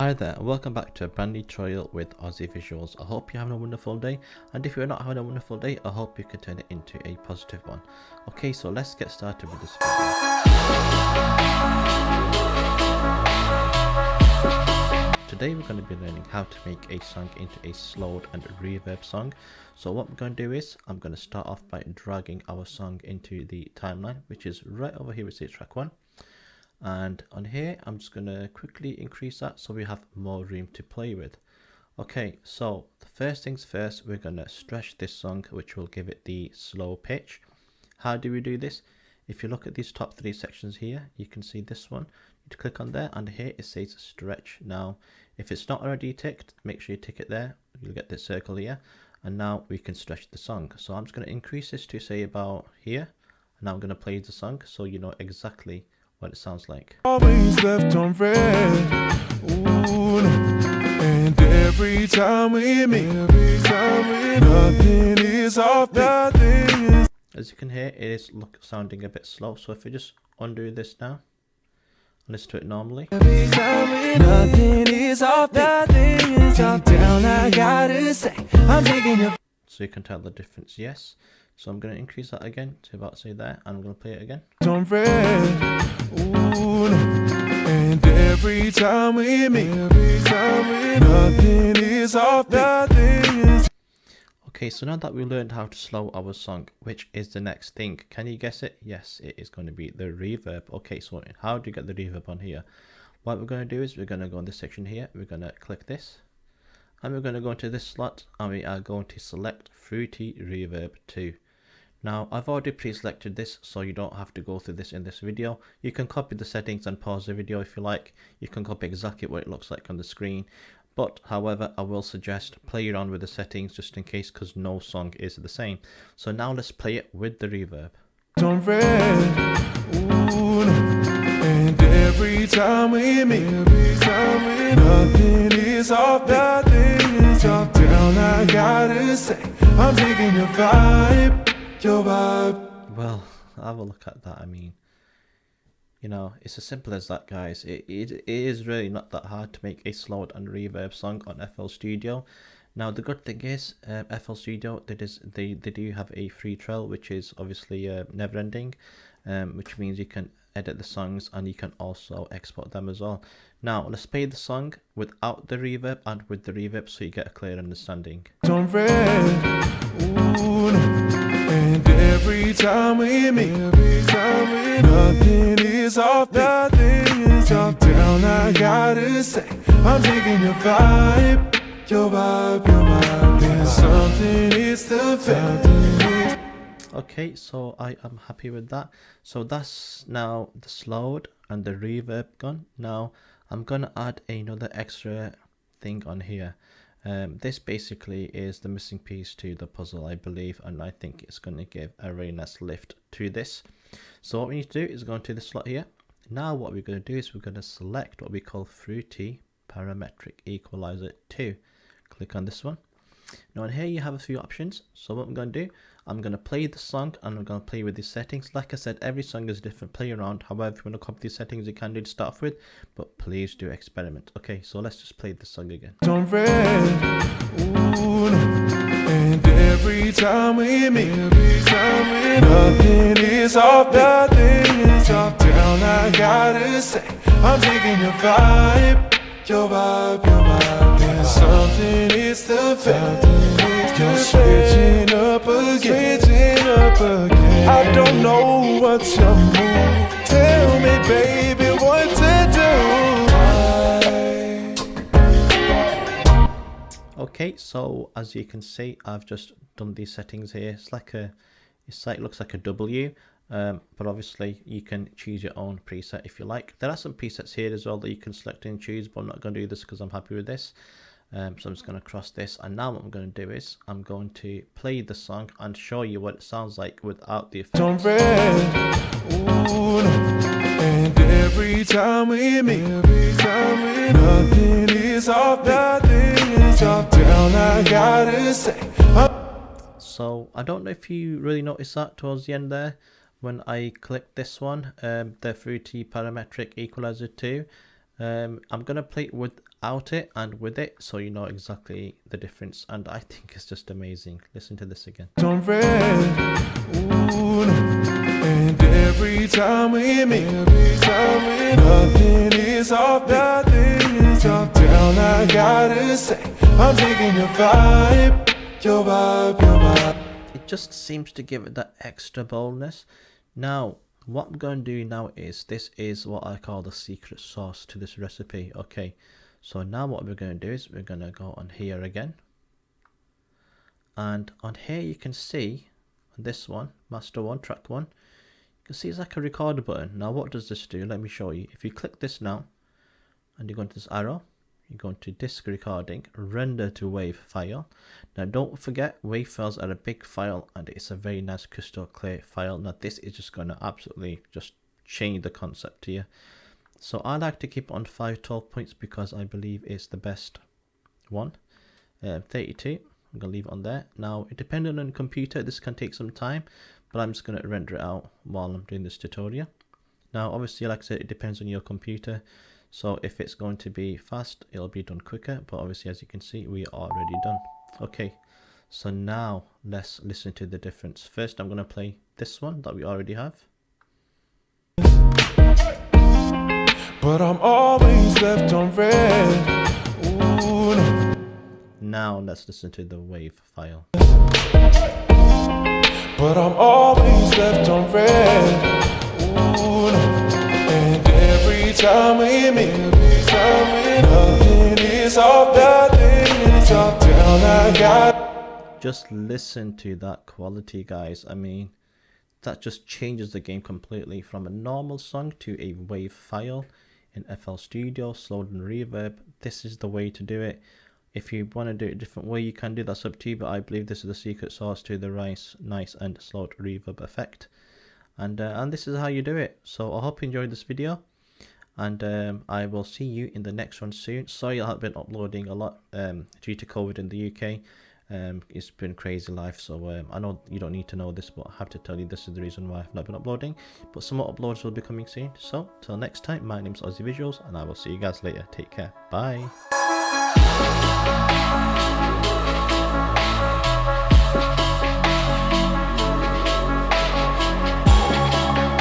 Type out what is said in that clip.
Hi there and welcome back to a brand new tutorial with Aussie Visuals. I hope you're having a wonderful day, and if you're not having a wonderful day, I hope you can turn it into a positive one. Okay, so let's get started with this video. Today we're going to be learning how to make a song into a slowed and reverb song. So what we're going to do is I'm going to start off by dragging our song into the timeline, which is right over here. We see track 1. And on here I'm just going to quickly increase that so we have more room to play with. Okay, so the first things first, we're going to stretch this song, which will give it the slow pitch. How do we do this? If you look at these top 3 sections here, you can see this one. You click on there and here it says stretch. Now if it's not already ticked, make sure you tick it there. You'll get this circle here, and now we can stretch the song. So I'm just going to increase this to say about here, and now I'm going to play the song so you know exactly what it sounds like. Always left on red. Ooh, and every time we meet, nothing is off. As you can hear, it is sounding a bit slow. So if we just undo this now, listen to it normally. Nothing is off. Nothing is off. Down, I gotta say, I'm taking your. So you can tell the difference. Yes. So I'm going to increase that again to about say there, and I'm going to play it again. On red. Ooh, and every time we meet, nothing is off. Nothing is. Okay, so now that we learned how to slow our song, which is the next thing? Can you guess it? Yes, it is going to be the reverb. Okay, so how do you get the reverb on here? What we're going to do is we're going to go in this section here. We're going to click this, and we're going to go into this slot, and we are going to select Fruity Reverb 2. Now I've already pre-selected this, so you don't have to go through this in this video. You can copy the settings and pause the video if you like. You can copy exactly what it looks like on the screen. But however, I will suggest play around with the settings just in case, because no song is the same. So now let's play it with the reverb. On red. Ooh, and every time we meet, nothing is off. Nothing is off. Down, I gotta say, I'm taking your vibe. Your vibe. Well, have a look at that. I mean, you know, it's as simple as that, guys. It is really not that hard to make a slowed and reverb song on FL Studio. Now the good thing is, FL Studio, they do have a free trial, which is obviously never ending, which means you can edit the songs and you can also export them as well. Now let's play the song without the reverb and with the reverb so you get a clear understanding. On red. Ooh, and every time we meet, nothing is off. Nothing is off. Down, I gotta say, I'm taking your vibe. Your vibe, your vibe. There's something, it's the fact. Okay, so I am happy with that. So that's now the slowed and the reverb gone. Now I'm gonna add another extra thing on here. This basically is the missing piece to the puzzle, I believe, and I think it's going to give a really nice lift to this. So what we need to do is go into the slot here. Now what we're going to do is we're going to select what we call Fruity Parametric Equalizer 2. Click on this one. Now in here you have a few options. So what I'm going to do, I'm going to play the song and I'm going to play with these settings. Like I said, every song is different, play around. However, if you want to copy these settings, you can do to start off with, but please do experiment. Okay, so let's just play the song again. On red. Ooh, and every time we meet, nothing is off. Nothing is off. Down, I gotta say, I'm taking your vibe. Your vibe, your vibe. There's something, it's the fact. You're switching up again. I don't know what's your move. Tell me, baby, what to do. Okay, so as you can see, I've just done these settings here. It's like it looks like a W. But obviously you can choose your own preset if you like. There are some presets here as well that you can select and choose, but I'm not going to do this because I'm happy with this. So I'm just going to cross this, and now what I'm going to do is I'm going to play the song and show you what it sounds like without the effects. On red. Ooh, and every time we meet, nothing is off. Nothing is off. Down, I gotta say. So I don't know if you really noticed that towards the end there. When I click this one, the Fruity Parametric Equalizer 2, I'm going to play it without it and with it, so you know exactly the difference, and I think it's just amazing. Listen to this again. On red, ooh, and every time we meet, nothing is off, nothing is off. Down, I gotta say, I'm taking your vibe, your vibe, your vibe. It just seems to give it that extra boldness. Now, what I'm going to do now is, this is what I call the secret sauce to this recipe. Okay, so now what we're going to do is we're going to go on here again. And on here you can see, on this one, master one, track one, you can see it's like a recorder button. Now what does this do? Let me show you. If you click this now, and you go into this arrow, you go into disk recording, render to wave file. Now don't forget, wave files are a big file and it's a very nice crystal clear file. Now this is just going to absolutely just change the concept here. So I like to keep it on 512 points because I believe it's the best one. 32, I'm going to leave it on there. Now, depending on the computer, this can take some time, but I'm just going to render it out while I'm doing this tutorial. Now obviously, like I said, it depends on your computer. So if it's going to be fast, it'll be done quicker, but obviously as you can see, we are already done. Okay, so now let's listen to the difference. First I'm going to play this one that we already have. But I'm always left on red. Ooh, no. Now let's listen to the wave file. But I'm always left on red. Ooh, no. And every time we meet, nothing is off, nothing is off. Down, I got. Just listen to that quality, guys. I mean, that just changes the game completely from a normal song to a wave file in FL Studio, Slowed and Reverb. This is the way to do it. If you want to do it a different way, you can do, that's up to you, but I believe this is the secret sauce to the nice and slowed reverb effect. And this is how you do it. So I hope you enjoyed this video, and I will see you in the next one soon. Sorry I have been uploading a lot due to COVID in the UK. It's been crazy life, so I know you don't need to know this, but I have to tell you this is the reason why I've not been uploading. But some more uploads will be coming soon. So till next time, my name's Aussie Visuals, and I will see you guys later. Take care. Bye.